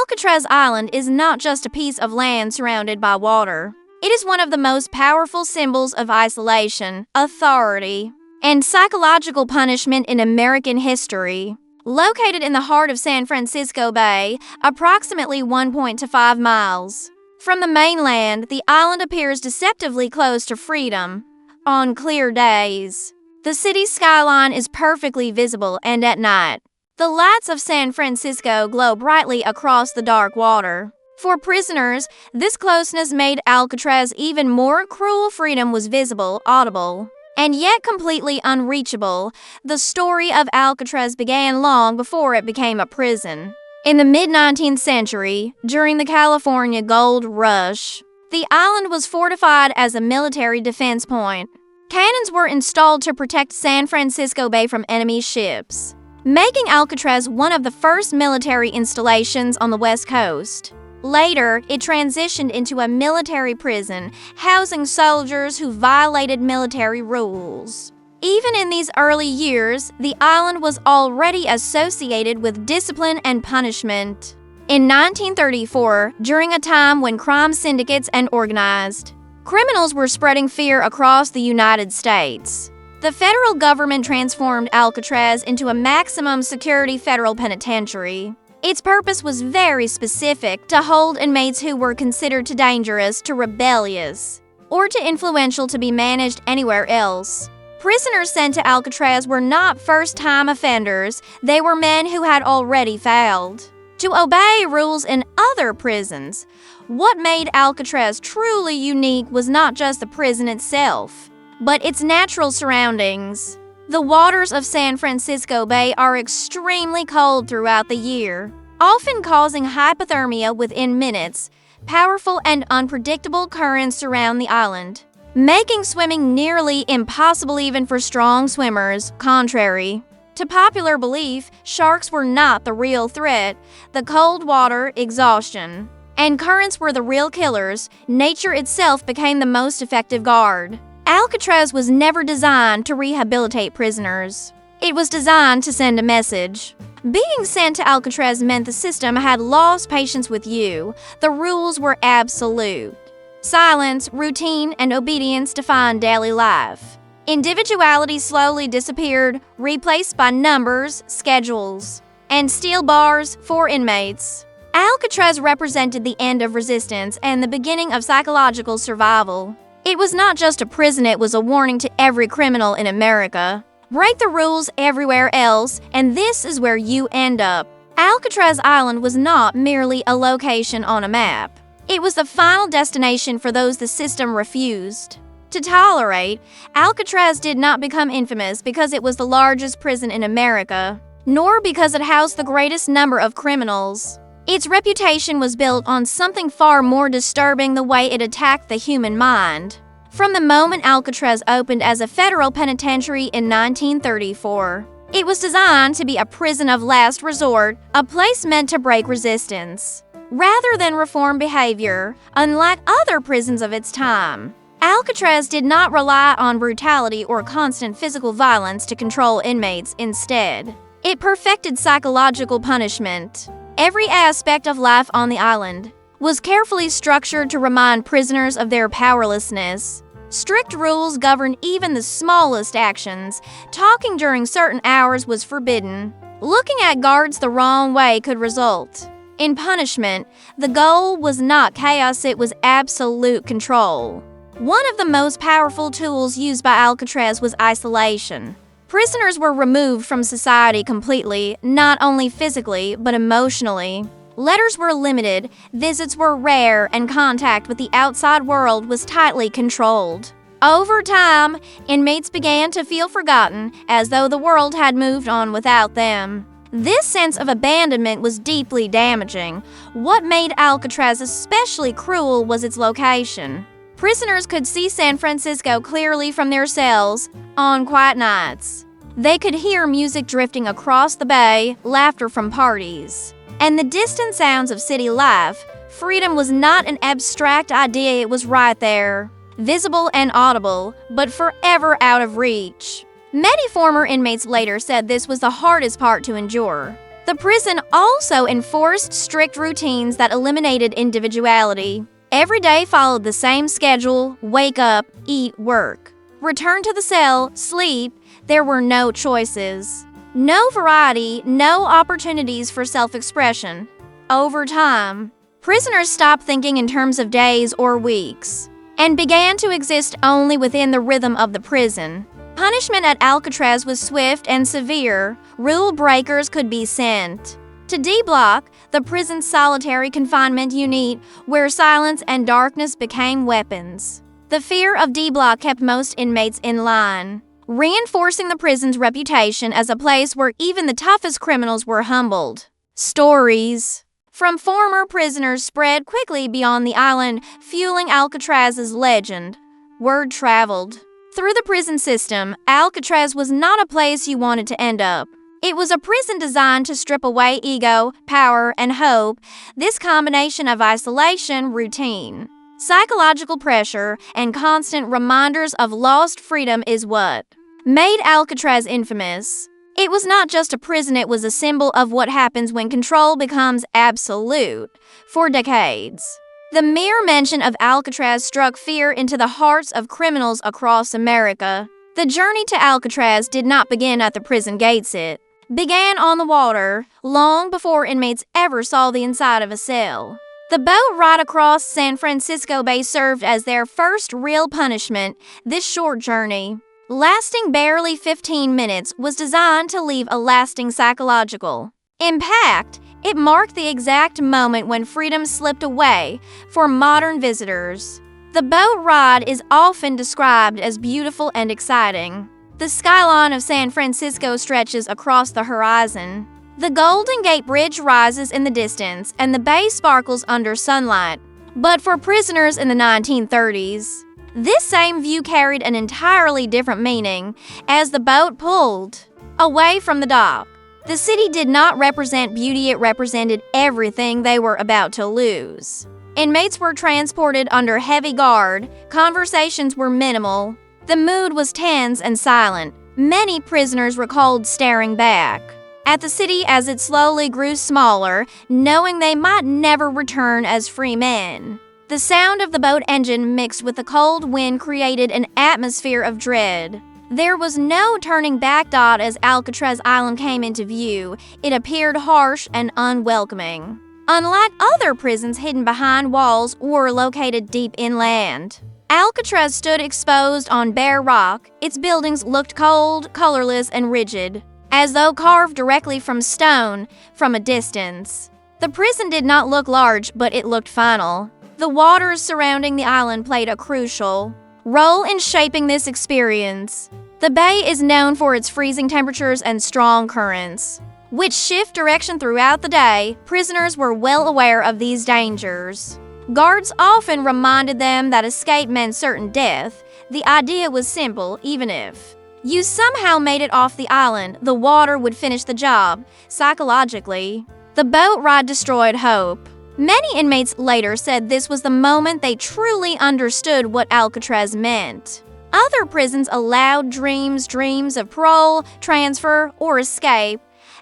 Alcatraz Island is not just a piece of land surrounded by water. It is one of the most powerful symbols of isolation, authority, and psychological punishment in American history. Located in the heart of San Francisco Bay, approximately 1.25 miles from the mainland, the island appears deceptively close to freedom. On clear days, the city's skyline is perfectly visible, and at night, the lights of San Francisco glow brightly across the dark water. For prisoners, this closeness made Alcatraz even more cruel. Freedom was visible, audible, and yet completely unreachable. The story of Alcatraz began long before it became a prison. In the mid-19th century, during the California Gold Rush, the island was fortified as a military defense point. Cannons were installed to protect San Francisco Bay from enemy ships, making Alcatraz one of the first military installations on the West Coast. Later, it transitioned into a military prison, housing soldiers who violated military rules. Even in these early years, the island was already associated with discipline and punishment. In 1934, during a time when crime syndicates and organized criminals were spreading fear across the United States, the federal government transformed Alcatraz into a maximum security federal penitentiary. Its purpose was very specific: to hold inmates who were considered too dangerous, too rebellious, or too influential to be managed anywhere else. Prisoners sent to Alcatraz were not first-time offenders. They were men who had already failed to obey rules in other prisons. What made Alcatraz truly unique was not just the prison itself, but its natural surroundings. The waters of San Francisco Bay are extremely cold throughout the year, often causing hypothermia within minutes. Powerful and unpredictable currents surround the island, making swimming nearly impossible even for strong swimmers. Contrary to popular belief, sharks were not the real threat. The cold water, exhaustion, and currents were the real killers. Nature itself became the most effective guard. Alcatraz was never designed to rehabilitate prisoners. It was designed to send a message. Being sent to Alcatraz meant the system had lost patience with you. The rules were absolute. Silence, routine, and obedience defined daily life. Individuality slowly disappeared, replaced by numbers, schedules, and steel bars for inmates. Alcatraz represented the end of resistance and the beginning of psychological survival. It was not just a prison, it was a warning to every criminal in America. Break the rules everywhere else, and this is where you end up. Alcatraz Island was not merely a location on a map. It was the final destination for those the system refused to tolerate. Alcatraz did not become infamous because it was the largest prison in America, nor because it housed the greatest number of criminals. Its reputation was built on something far more disturbing: the way it attacked the human mind. From the moment Alcatraz opened as a federal penitentiary in 1934, it was designed to be a prison of last resort, a place meant to break resistance rather than reform behavior. Unlike other prisons of its time, Alcatraz did not rely on brutality or constant physical violence to control inmates. Instead, it perfected psychological punishment. Every aspect of life on the island was carefully structured to remind prisoners of their powerlessness. Strict rules governed even the smallest actions. Talking during certain hours was forbidden. Looking at guards the wrong way could result in punishment. The goal was not chaos, it was absolute control. One of the most powerful tools used by Alcatraz was isolation. Prisoners were removed from society completely, not only physically, but emotionally. Letters were limited, visits were rare, and contact with the outside world was tightly controlled. Over time, inmates began to feel forgotten, as though the world had moved on without them. This sense of abandonment was deeply damaging. What made Alcatraz especially cruel was its location. Prisoners could see San Francisco clearly from their cells on quiet nights. They could hear music drifting across the bay, laughter from parties, and the distant sounds of city life. Freedom was not an abstract idea, it was right there, visible and audible, but forever out of reach. Many former inmates later said this was the hardest part to endure. The prison also enforced strict routines that eliminated individuality. Every day followed the same schedule: wake up, eat, work. Return to the cell, sleep. There were no choices. No variety, no opportunities for self-expression. Over time, prisoners stopped thinking in terms of days or weeks and began to exist only within the rhythm of the prison. Punishment at Alcatraz was swift and severe. Rule breakers could be sent to D Block, the prison's solitary confinement unit, where silence and darkness became weapons. The fear of D Block kept most inmates in line, reinforcing the prison's reputation as a place where even the toughest criminals were humbled. Stories from former prisoners spread quickly beyond the island, fueling Alcatraz's legend. Word traveled through the prison system. Alcatraz was not a place you wanted to end up. It was a prison designed to strip away ego, power, and hope. This combination of isolation, routine, psychological pressure, and constant reminders of lost freedom is what made Alcatraz infamous. It was not just a prison, it was a symbol of what happens when control becomes absolute. For decades, the mere mention of Alcatraz struck fear into the hearts of criminals across America. The journey to Alcatraz did not begin at the prison gates. It began on the water, long before inmates ever saw the inside of a cell. The boat ride across San Francisco Bay served as their first real punishment. This short journey, lasting barely 15 minutes, was designed to leave a lasting psychological impact. It marked the exact moment when freedom slipped away for modern visitors. The boat ride is often described as beautiful and exciting. The skyline of San Francisco stretches across the horizon. The Golden Gate Bridge rises in the distance, and the bay sparkles under sunlight. But for prisoners in the 1930s, this same view carried an entirely different meaning. As the boat pulled away from the dock, the city did not represent beauty, it represented everything they were about to lose. Inmates were transported under heavy guard. Conversations were minimal. The mood was tense and silent. Many prisoners recalled staring back at the city as it slowly grew smaller, knowing they might never return as free men. The sound of the boat engine mixed with the cold wind created an atmosphere of dread. There was no turning back. As Alcatraz Island came into view, it appeared harsh and unwelcoming. Unlike other prisons hidden behind walls or located deep inland, Alcatraz stood exposed on bare rock. Its buildings looked cold, colorless, and rigid, as though carved directly from stone from a distance. The prison did not look large, but it looked final. The waters surrounding the island played a crucial role in shaping this experience. The bay is known for its freezing temperatures and strong currents, which shift direction throughout the day. Prisoners were well aware of these dangers. Guards often reminded them that escape meant certain death. The idea was simple: even if you somehow made it off the island, the water would finish the job. Psychologically, the boat ride destroyed hope. Many inmates later said this was the moment they truly understood what Alcatraz meant. Other prisons allowed dreams of parole, transfer, or escape.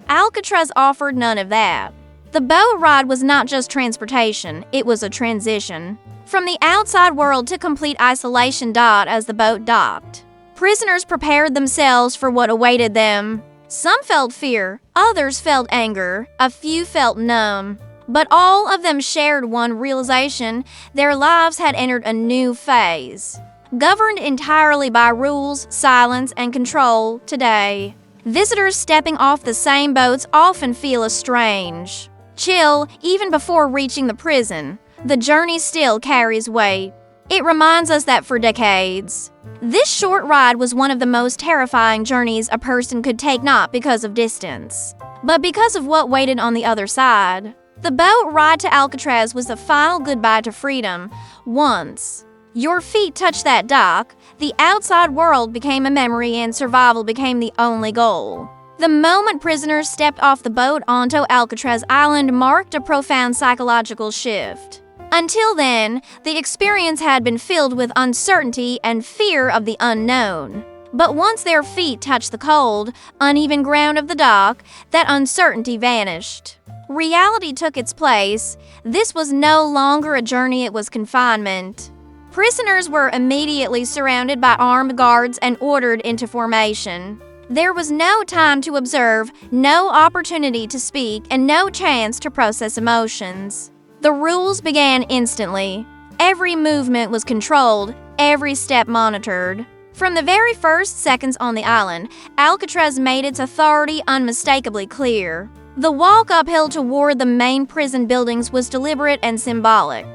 Alcatraz offered none of that. The boat ride was not just transportation, it was a transition from the outside world to complete isolation. As the boat docked, prisoners prepared themselves for what awaited them. Some felt fear, others felt anger, a few felt numb. But all of them shared one realization: their lives had entered a new phase, governed entirely by rules, silence, and control. Today, visitors stepping off the same boats often feel a strange chill even before reaching the prison. The journey still carries weight. It reminds us that for decades, this short ride was one of the most terrifying journeys a person could take, not because of distance, but because of what waited on the other side. The boat ride to Alcatraz was the final goodbye to freedom. Once your feet touched that dock, the outside world became a memory and survival became the only goal. The moment prisoners stepped off the boat onto Alcatraz Island marked a profound psychological shift. Until then, the experience had been filled with uncertainty and fear of the unknown. But once their feet touched the cold, uneven ground of the dock, that uncertainty vanished. Reality took its place. This was no longer a journey, it was confinement. Prisoners were immediately surrounded by armed guards and ordered into formation. There was no time to observe, no opportunity to speak, and no chance to process emotions. The rules began instantly. Every movement was controlled, every step monitored. From the very first seconds on the island, Alcatraz made its authority unmistakably clear. The walk uphill toward the main prison buildings was deliberate and symbolic.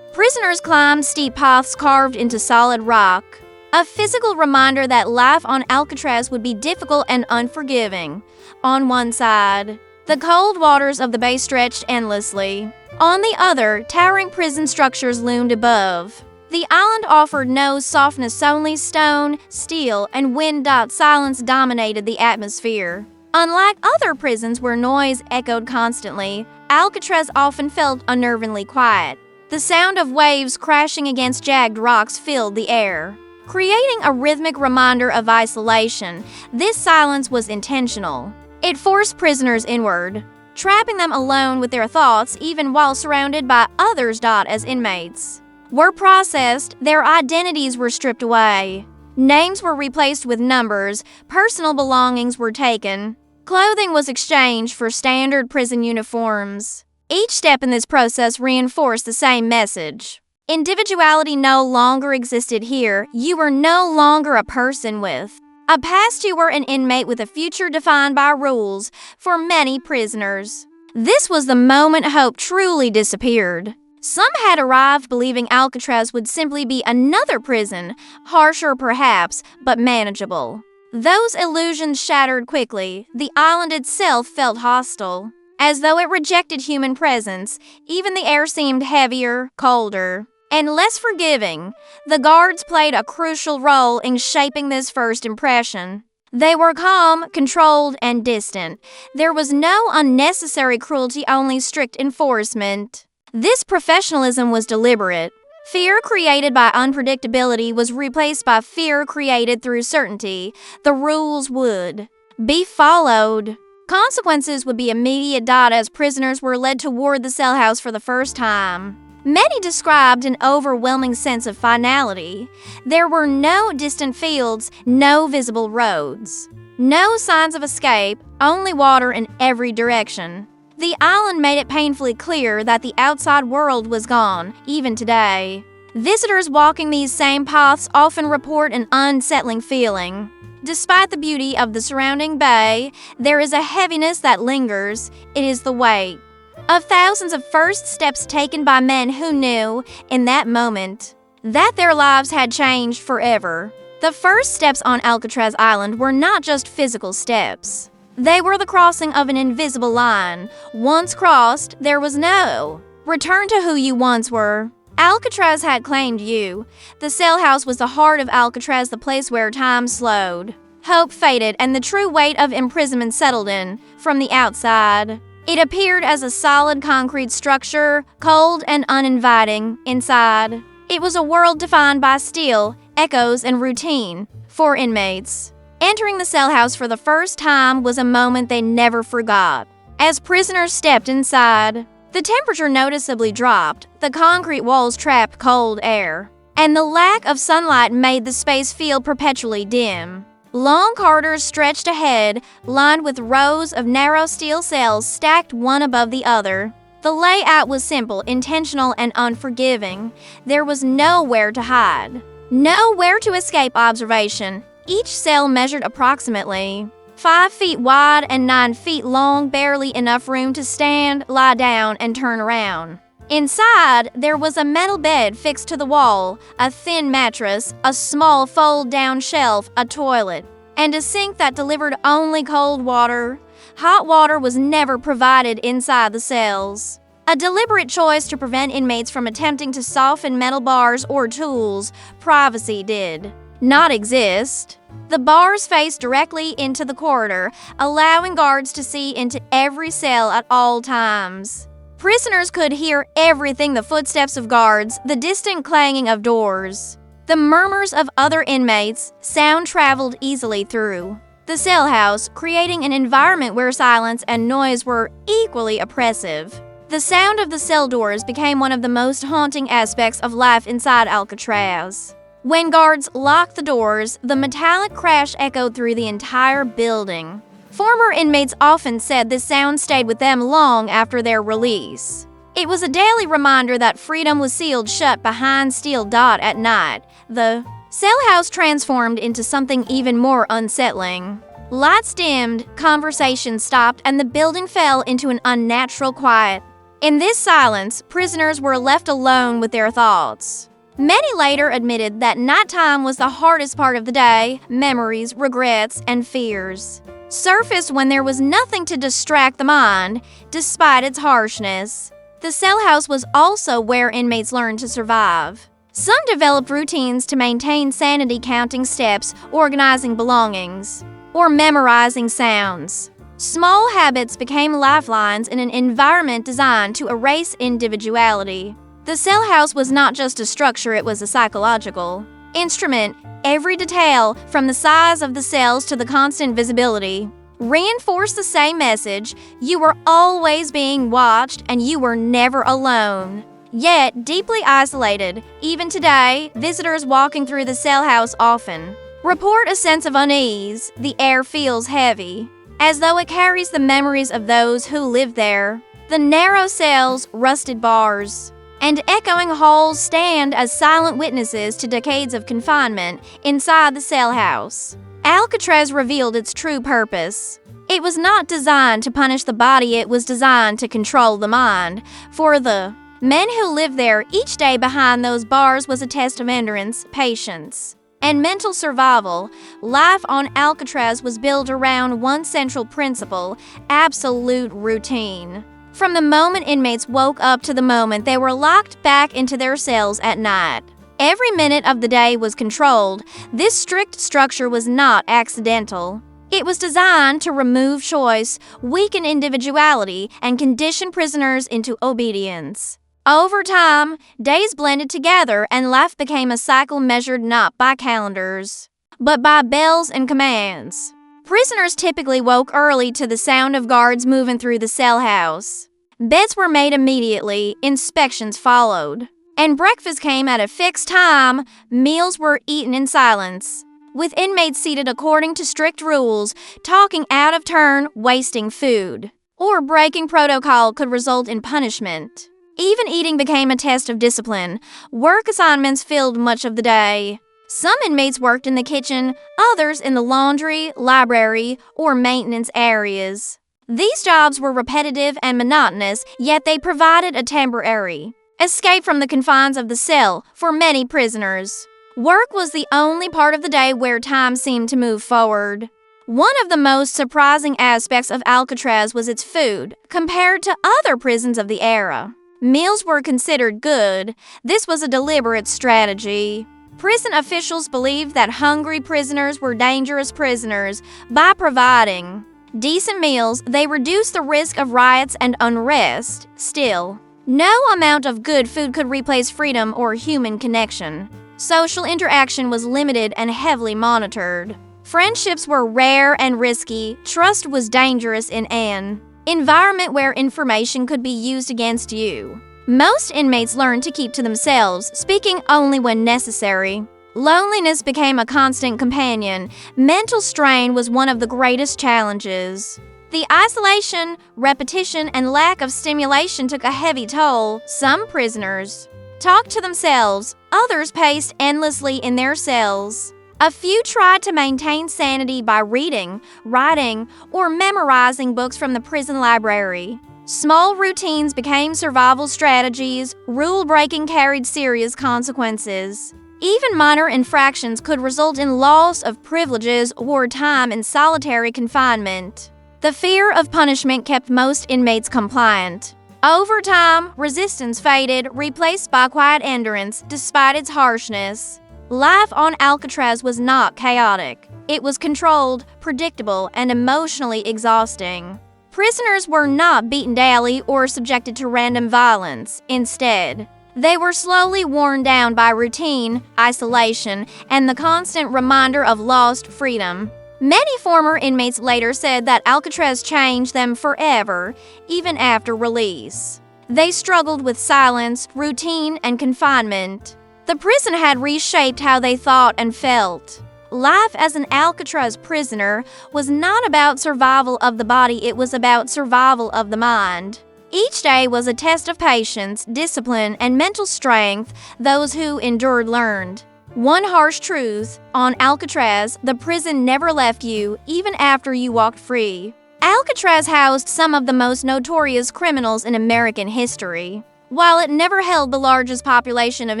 Prisoners climbed steep paths carved into solid rock, a physical reminder that life on Alcatraz would be difficult and unforgiving. On one side, the cold waters of the bay stretched endlessly. On the other, towering prison structures loomed above. The island offered no softness, only stone, steel, and wind-dot silence dominated the atmosphere. Unlike other prisons where noise echoed constantly, Alcatraz often felt unnervingly quiet. The sound of waves crashing against jagged rocks filled the air, creating a rhythmic reminder of isolation. This silence was intentional. It forced prisoners inward, trapping them alone with their thoughts even while surrounded by others. As inmates were processed, their identities were stripped away. Names were replaced with numbers, personal belongings were taken, clothing was exchanged for standard prison uniforms. Each step in this process reinforced the same message. Individuality no longer existed here. You were no longer a person with a past, you were an inmate with a future defined by rules. For many prisoners, this was the moment hope truly disappeared. Some had arrived believing Alcatraz would simply be another prison, harsher perhaps, but manageable. Those illusions shattered quickly. The island itself felt hostile, as though it rejected human presence. Even the air seemed heavier, colder, and less forgiving. The guards played a crucial role in shaping this first impression. They were calm, controlled, and distant. There was no unnecessary cruelty, only strict enforcement. This professionalism was deliberate. Fear created by unpredictability was replaced by fear created through certainty. The rules would be followed. Consequences would be immediate. As prisoners were led toward the cell house for the first time, many described an overwhelming sense of finality. There were no distant fields, no visible roads, no signs of escape, only water in every direction. The island made it painfully clear that the outside world was gone, even today. Visitors walking these same paths often report an unsettling feeling. Despite the beauty of the surrounding bay, there is a heaviness that lingers. It is the weight of thousands of first steps taken by men who knew, in that moment, that their lives had changed forever. The first steps on Alcatraz Island were not just physical steps. They were the crossing of an invisible line. Once crossed, there was no return to who you once were. Alcatraz had claimed you. The cell house was the heart of Alcatraz, the place where time slowed, hope faded, and the true weight of imprisonment settled in. From the outside, it appeared as a solid concrete structure, cold and uninviting. Inside, it was a world defined by steel, echoes, and routine. For inmates, entering the cell house for the first time was a moment they never forgot. As prisoners stepped inside, the temperature noticeably dropped. The concrete walls trapped cold air, and the lack of sunlight made the space feel perpetually dim. Long corridors stretched ahead, lined with rows of narrow steel cells stacked one above the other. The layout was simple, intentional, and unforgiving. There was nowhere to hide, nowhere to escape observation. Each cell measured approximately 5 feet wide and 9 feet long, barely enough room to stand, lie down, and turn around. Inside, there was a metal bed fixed to the wall, a thin mattress, a small fold-down shelf, a toilet, and a sink that delivered only cold water. Hot water was never provided inside the cells, a deliberate choice to prevent inmates from attempting to soften metal bars or tools. Privacy did not exist. The bars faced directly into the corridor, allowing guards to see into every cell at all times. Prisoners could hear everything: the footsteps of guards, the distant clanging of doors, The murmurs of other inmates, sound traveled easily through the cell house, creating an environment where silence and noise were equally oppressive. The sound of the cell doors became one of the most haunting aspects of life inside Alcatraz. When guards locked the doors, the metallic crash echoed through the entire building. Former inmates often said this sound stayed with them long after their release. It was a daily reminder that freedom was sealed shut behind steel dot at night. The cell house transformed into something even more unsettling. Lights dimmed, conversation stopped, and the building fell into an unnatural quiet. In this silence, prisoners were left alone with their thoughts. Many later admitted that nighttime was the hardest part of the day. Memories, regrets, and fears surfaced when there was nothing to distract the mind, despite its harshness. The cell house was also where inmates learned to survive. Some developed routines to maintain sanity, counting steps, organizing belongings, or memorizing sounds. Small habits became lifelines in an environment designed to erase individuality. The cell house was not just a structure, it was a psychological instrument. Every detail, from the size of the cells to the constant visibility, reinforced the same message: you were always being watched and you were never alone. Yet deeply isolated, even today, visitors walking through the cell house often report a sense of unease. The air feels heavy, as though it carries the memories of those who lived there. The narrow cells, rusted bars, and echoing halls stand as silent witnesses to decades of confinement inside the cell house. Alcatraz revealed its true purpose. It was not designed to punish the body, it was designed to control the mind. For the men who lived there, each day behind those bars was a test of endurance, patience, and mental survival. Life on Alcatraz was built around one central principle: absolute routine. From the moment inmates woke up to the moment they were locked back into their cells at night, every minute of the day was controlled. This strict structure was not accidental. It was designed to remove choice, weaken individuality, and condition prisoners into obedience. Over time, days blended together and life became a cycle measured not by calendars, but by bells and commands. Prisoners typically woke early to the sound of guards moving through the cell house. Beds were made immediately, inspections followed, and breakfast came at a fixed time. Meals were eaten in silence, with inmates seated according to strict rules. Talking out of turn, wasting food, or breaking protocol could result in punishment. Even eating became a test of discipline. Work assignments filled much of the day. Some inmates worked in the kitchen, others in the laundry, library, or maintenance areas. These jobs were repetitive and monotonous, yet they provided a temporary escape from the confines of the cell for many prisoners. Work was the only part of the day where time seemed to move forward. One of the most surprising aspects of Alcatraz was its food. Compared to other prisons of the era, meals were considered good. This was a deliberate strategy. Prison officials believed that hungry prisoners were dangerous prisoners. By providing decent meals, they reduced the risk of riots and unrest. Still, no amount of good food could replace freedom or human connection. Social interaction was limited and heavily monitored. Friendships were rare and risky. Trust was dangerous in an environment where information could be used against you. Most inmates learned to keep to themselves, speaking only when necessary. Loneliness became a constant companion. Mental strain was one of the greatest challenges. The isolation, repetition, and lack of stimulation took a heavy toll. Some prisoners talked to themselves, others paced endlessly in their cells. A few tried to maintain sanity by reading, writing, or memorizing books from the prison library. Small routines became survival strategies. Rule breaking carried serious consequences. Even minor infractions could result in loss of privileges or time in solitary confinement. The fear of punishment kept most inmates compliant. Over time, resistance faded, replaced by quiet endurance. Despite its harshness, life on Alcatraz was not chaotic. It was controlled, predictable, and emotionally exhausting. Prisoners were not beaten daily or subjected to random violence. Instead, They were slowly worn down by routine, isolation, and the constant reminder of lost freedom. Many former inmates later said that Alcatraz changed them forever, even after release. They struggled with silence, routine, and confinement. The prison had reshaped how they thought and felt. Life as an Alcatraz prisoner was not about survival of the body, it was about survival of the mind. Each day was a test of patience, discipline, and mental strength those who endured learned. One harsh truth: on Alcatraz, the prison never left you, even after you walked free. Alcatraz housed some of the most notorious criminals in American history, while it never held the largest population of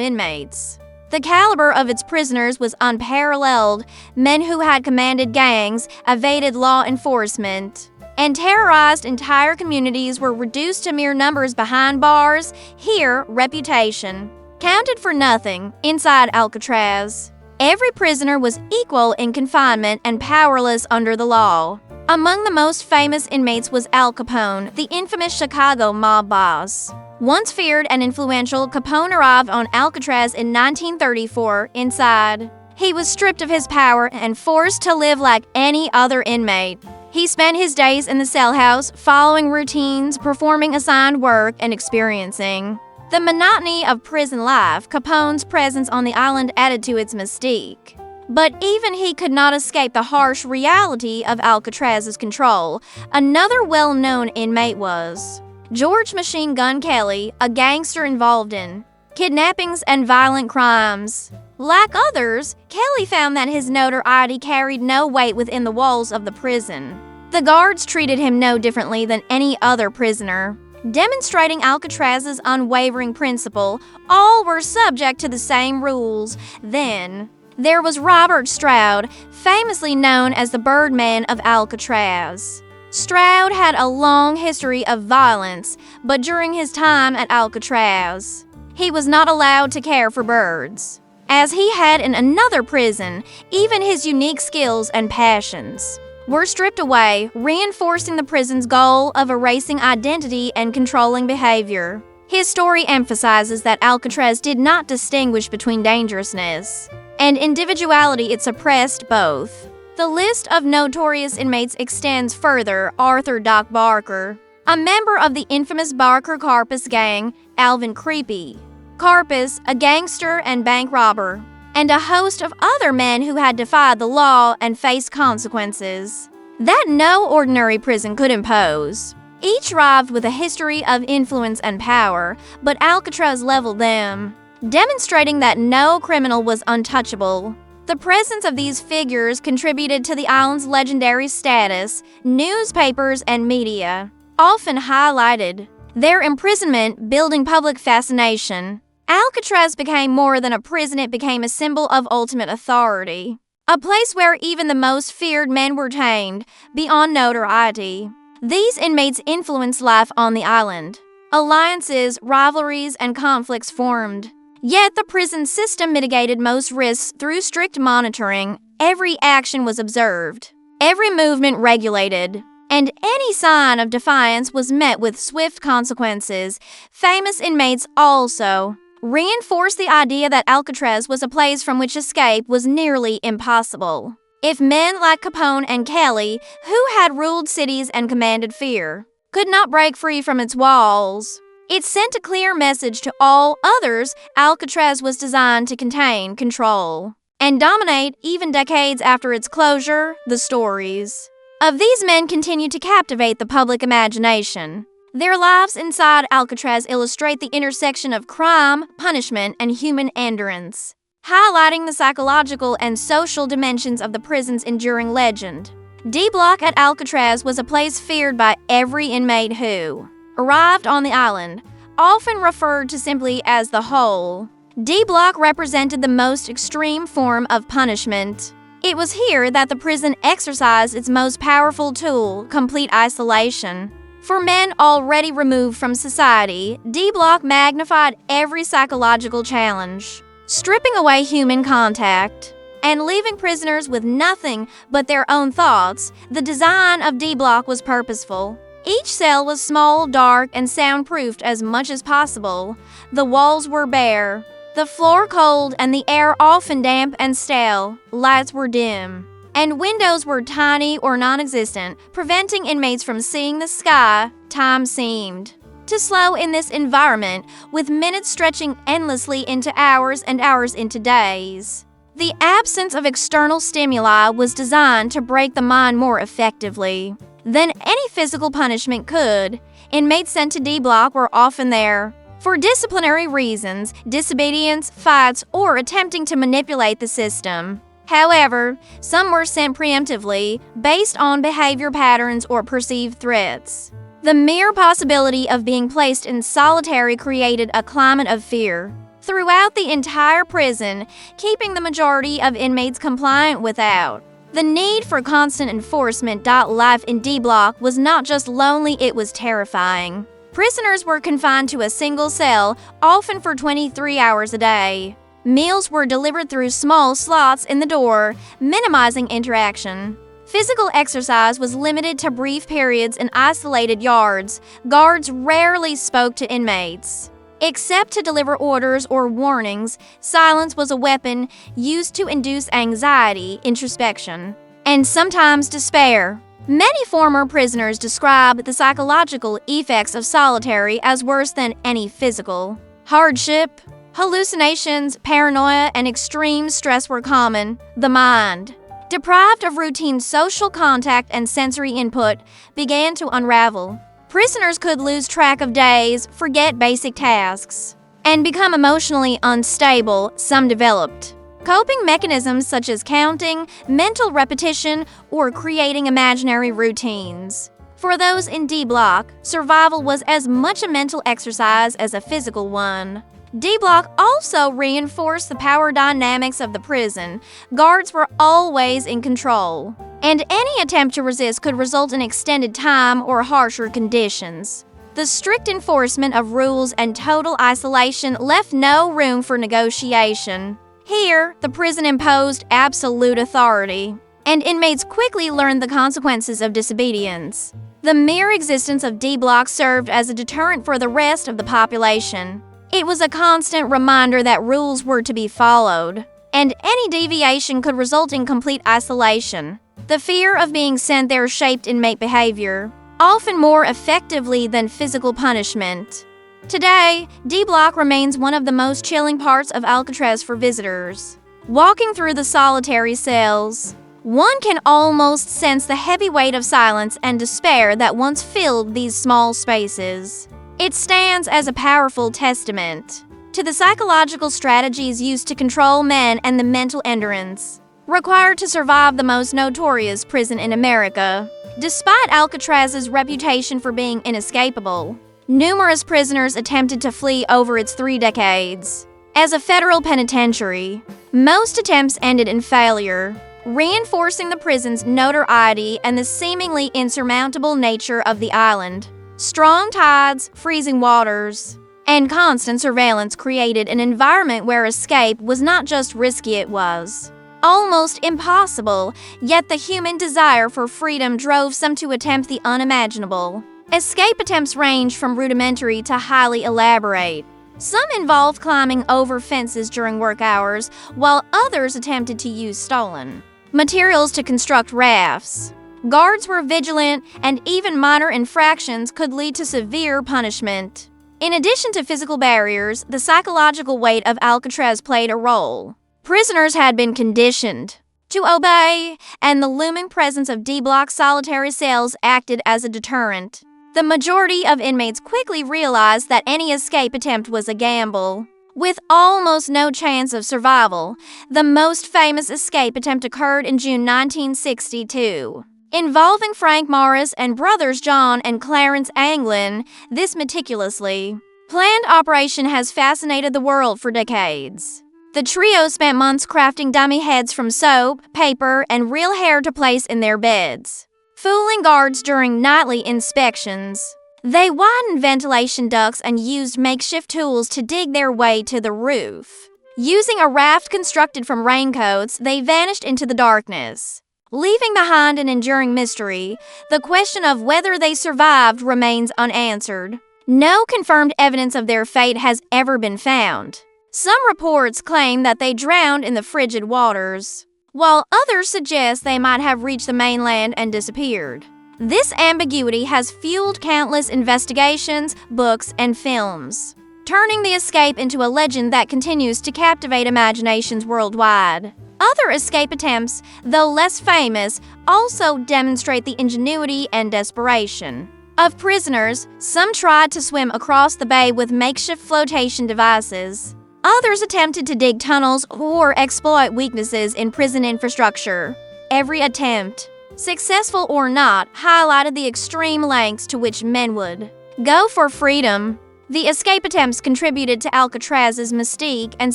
inmates. The caliber of its prisoners was unparalleled. Men who had commanded gangs, evaded law enforcement, and terrorized entire communities were reduced to mere numbers behind bars. Here, reputation counted for nothing inside Alcatraz. Every prisoner was equal in confinement and powerless under the law. Among the most famous inmates was Al Capone, the infamous Chicago mob boss. Once feared and influential, Capone arrived on Alcatraz in 1934. Inside, he was stripped of his power and forced to live like any other inmate. He spent his days in the cell house, following routines, performing assigned work, and experiencing the monotony of prison life. Capone's presence on the island added to its mystique. But even he could not escape the harsh reality of Alcatraz's control. Another well-known inmate was George Machine Gun Kelly, a gangster involved in kidnappings and violent crimes. Like others, Kelly found that his notoriety carried no weight within the walls of the prison. The guards treated him no differently than any other prisoner. Demonstrating Alcatraz's unwavering principle, all were subject to the same rules. Then there was Robert Stroud, famously known as the Birdman of Alcatraz. Stroud had a long history of violence, but during his time at Alcatraz, he was not allowed to care for birds, as he had in another prison. Even his unique skills and passions were stripped away, reinforcing the prison's goal of erasing identity and controlling behavior. His story emphasizes that Alcatraz did not distinguish between dangerousness and individuality, it suppressed both. The list of notorious inmates extends further. Arthur Doc Barker, a member of the infamous Barker Karpus gang, Alvin Creepy Karpus, a gangster and bank robber, and a host of other men who had defied the law and faced consequences that no ordinary prison could impose. Each arrived with a history of influence and power, but Alcatraz leveled them, demonstrating that no criminal was untouchable. The presence of these figures contributed to the island's legendary status. Newspapers and media often highlighted their imprisonment, building public fascination. Alcatraz became more than a prison, it became a symbol of ultimate authority. A place where even the most feared men were tamed beyond notoriety. These inmates influenced life on the island. Alliances, rivalries, and conflicts formed. Yet the prison system mitigated most risks through strict monitoring. Every action was observed, every movement regulated, and any sign of defiance was met with swift consequences. Famous inmates also reinforced the idea that Alcatraz was a place from which escape was nearly impossible. If men like Capone and Kelly, who had ruled cities and commanded fear, could not break free from its walls, it sent a clear message to all others. Alcatraz was designed to contain, control, and dominate. Even decades after its closure, the stories of these men continue to captivate the public imagination. Their lives inside Alcatraz illustrate the intersection of crime, punishment, and human endurance, highlighting the psychological and social dimensions of the prison's enduring legend. D-Block at Alcatraz was a place feared by every inmate who arrived on the island, often referred to simply as the Hole. D-Block represented the most extreme form of punishment. It was here that the prison exercised its most powerful tool, complete isolation. For men already removed from society, D-Block magnified every psychological challenge, stripping away human contact and leaving prisoners with nothing but their own thoughts. The design of D-Block was purposeful. Each cell was small, dark, and soundproofed as much as possible. The walls were bare, the floor cold, and the air often damp and stale. Lights were dim, and windows were tiny or non-existent, preventing inmates from seeing the sky. Time seemed to slow in this environment, with minutes stretching endlessly into hours and hours into days. The absence of external stimuli was designed to break the mind more effectively than any physical punishment could. Inmates sent to D Block were often there for disciplinary reasons, disobedience, fights, or attempting to manipulate the system. However, some were sent preemptively, based on behavior patterns or perceived threats. The mere possibility of being placed in solitary created a climate of fear throughout the entire prison, keeping the majority of inmates compliant without. The need for constant enforcement. Life in D Block was not just lonely, it was terrifying. Prisoners were confined to a single cell, often for 23 hours a day. Meals were delivered through small slots in the door, minimizing interaction. Physical exercise was limited to brief periods in isolated yards. Guards rarely spoke to inmates, except to deliver orders or warnings. Silence was a weapon used to induce anxiety, introspection, and sometimes despair. Many former prisoners describe the psychological effects of solitary as worse than any physical. Hardship, hallucinations, paranoia, and extreme stress were common. The mind, deprived of routine social contact and sensory input, began to unravel. Prisoners could lose track of days, forget basic tasks, and become emotionally unstable. Some developed coping mechanisms such as counting, mental repetition, or creating imaginary routines. For those in D Block, survival was as much a mental exercise as a physical one. D Block also reinforced the power dynamics of the prison. Guards were always in control, and any attempt to resist could result in extended time or harsher conditions. The strict enforcement of rules and total isolation left no room for negotiation. Here, the prison imposed absolute authority, and inmates quickly learned the consequences of disobedience. The mere existence of D Block served as a deterrent for the rest of the population. It was a constant reminder that rules were to be followed, and any deviation could result in complete isolation. The fear of being sent there shaped inmate behavior, often more effectively than physical punishment. Today, D Block remains one of the most chilling parts of Alcatraz for visitors. Walking through the solitary cells, one can almost sense the heavy weight of silence and despair that once filled these small spaces. It stands as a powerful testament to the psychological strategies used to control men and the mental endurance required to survive the most notorious prison in America. Despite Alcatraz's reputation for being inescapable, numerous prisoners attempted to flee over its 3 decades. As a federal penitentiary, most attempts ended in failure, reinforcing the prison's notoriety and the seemingly insurmountable nature of the island. Strong tides, freezing waters, and constant surveillance created an environment where escape was not just risky, it was almost impossible, yet the human desire for freedom drove some to attempt the unimaginable. Escape attempts range from rudimentary to highly elaborate. Some involved climbing over fences during work hours, while others attempted to use stolen materials to construct rafts. Guards were vigilant, and even minor infractions could lead to severe punishment. In addition to physical barriers, the psychological weight of Alcatraz played a role. Prisoners had been conditioned to obey, and the looming presence of D Block solitary cells acted as a deterrent. The majority of inmates quickly realized that any escape attempt was a gamble, with almost no chance of survival. The most famous escape attempt occurred in June 1962. Involving Frank Morris and brothers John and Clarence Anglin. This meticulously planned operation has fascinated the world for decades. The trio spent months crafting dummy heads from soap, paper, and real hair to place in their beds, fooling guards during nightly inspections. They widened ventilation ducts and used makeshift tools to dig their way to the roof. Using a raft constructed from raincoats, they vanished into the darkness. Leaving behind an enduring mystery, the question of whether they survived remains unanswered. No confirmed evidence of their fate has ever been found. Some reports claim that they drowned in the frigid waters, while others suggest they might have reached the mainland and disappeared. This ambiguity has fueled countless investigations, books, and films, turning the escape into a legend that continues to captivate imaginations worldwide. Other escape attempts, though less famous, also demonstrate the ingenuity and desperation of prisoners. Some tried to swim across the bay with makeshift flotation devices. Others attempted to dig tunnels or exploit weaknesses in prison infrastructure. Every attempt, successful or not, highlighted the extreme lengths to which men would go for freedom. The escape attempts contributed to Alcatraz's mystique and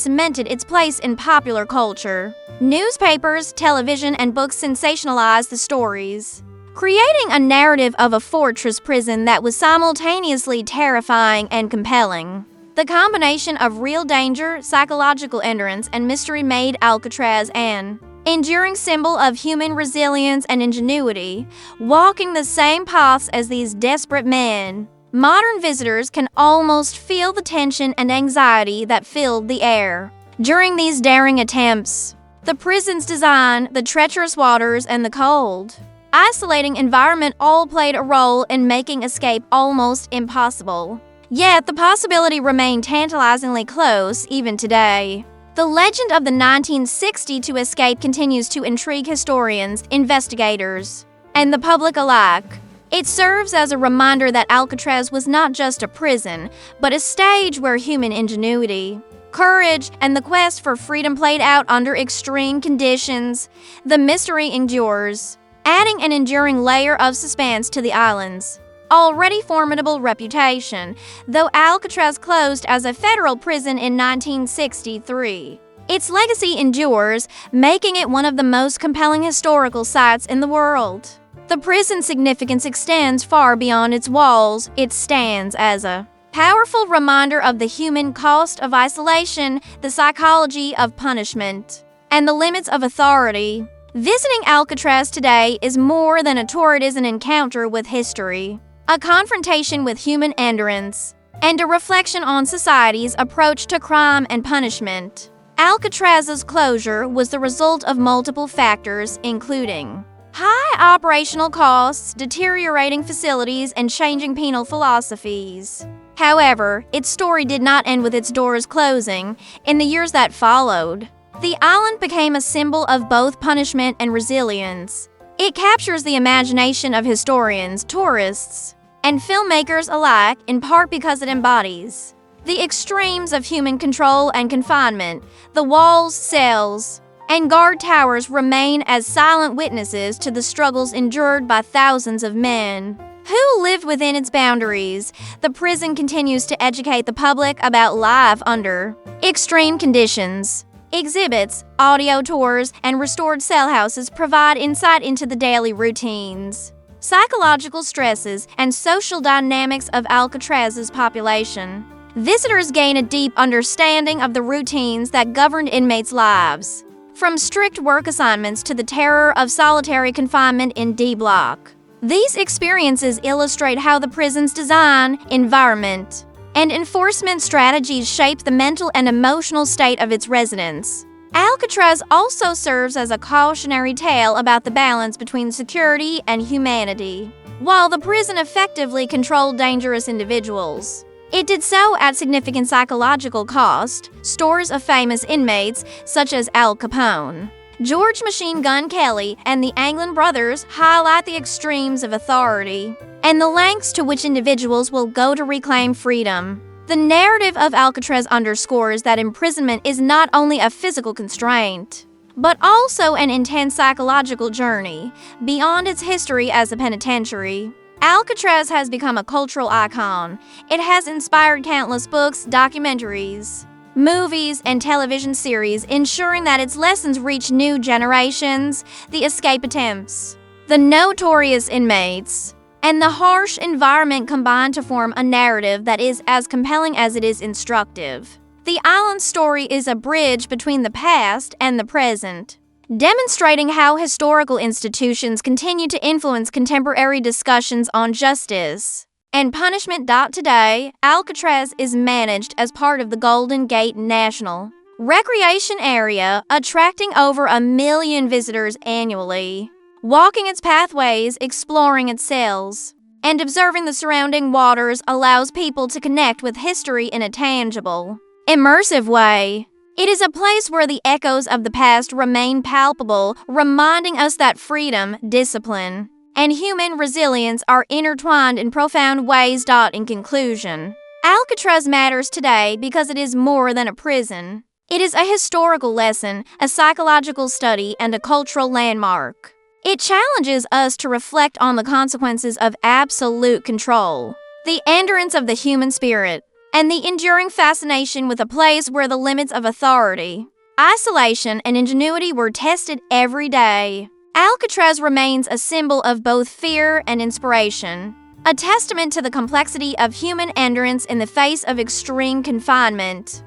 cemented its place in popular culture. Newspapers, television, and books sensationalized the stories, creating a narrative of a fortress prison that was simultaneously terrifying and compelling. The combination of real danger, psychological endurance, and mystery made Alcatraz an enduring symbol of human resilience and ingenuity, walking the same paths as these desperate men. Modern visitors can almost feel the tension and anxiety that filled the air during these daring attempts. The prison's design, the treacherous waters, and the cold, isolating environment all played a role in making escape almost impossible. Yet the possibility remained tantalizingly close even today. The legend of the 1962 escape continues to intrigue historians, investigators, and the public alike. It serves as a reminder that Alcatraz was not just a prison, but a stage where human ingenuity, courage, and the quest for freedom played out under extreme conditions. The mystery endures, adding an enduring layer of suspense to the island's already formidable reputation. Though Alcatraz closed as a federal prison in 1963, its legacy endures, making it one of the most compelling historical sites in the world. The prison's significance extends far beyond its walls. It stands as a powerful reminder of the human cost of isolation, the psychology of punishment, and the limits of authority. Visiting Alcatraz today is more than a tour. It is an encounter with history, a confrontation with human endurance, and a reflection on society's approach to crime and punishment. Alcatraz's closure was the result of multiple factors, including high operational costs, deteriorating facilities, and changing penal philosophies. However, its story did not end with its doors closing. In the years that followed, the island became a symbol of both punishment and resilience. It captures the imagination of historians, tourists, and filmmakers alike, in part because it embodies the extremes of human control and confinement. The walls, cells, and guard towers remain as silent witnesses to the struggles endured by thousands of men who lived within its boundaries. The prison continues to educate the public about life under extreme conditions. Exhibits, audio tours, and restored cell houses provide insight into the daily routines, psychological stresses, and social dynamics of Alcatraz's population. Visitors gain a deep understanding of the routines that governed inmates' lives, from strict work assignments to the terror of solitary confinement in D Block. These experiences illustrate how the prison's design, environment, and enforcement strategies shape the mental and emotional state of its residents. Alcatraz also serves as a cautionary tale about the balance between security and humanity. While the prison effectively controlled dangerous individuals, it did so at significant psychological cost. Stories of famous inmates, such as Al Capone, George Machine Gun Kelly, and the Anglin brothers, highlight the extremes of authority and the lengths to which individuals will go to reclaim freedom. The narrative of Alcatraz underscores that imprisonment is not only a physical constraint, but also an intense psychological journey. Beyond its history as a penitentiary, Alcatraz has become a cultural icon. It has inspired countless books, documentaries, movies, and television series, ensuring that its lessons reach new generations. The escape attempts, the notorious inmates, and the harsh environment combine to form a narrative that is as compelling as it is instructive. The island's story is a bridge between the past and the present, demonstrating how historical institutions continue to influence contemporary discussions on justice and punishment. Today, Alcatraz is managed as part of the Golden Gate National Recreation Area, attracting over 1 million visitors annually. Walking its pathways, exploring its cells, and observing the surrounding waters allows people to connect with history in a tangible, immersive way. It is a place where the echoes of the past remain palpable, reminding us that freedom, discipline, and human resilience are intertwined in profound ways. In conclusion, Alcatraz matters today because it is more than a prison. It is a historical lesson, a psychological study, and a cultural landmark. It challenges us to reflect on the consequences of absolute control, the endurance of the human spirit, and the enduring fascination with a place where the limits of authority, isolation, and ingenuity were tested every day. Alcatraz remains a symbol of both fear and inspiration, a testament to the complexity of human endurance in the face of extreme confinement.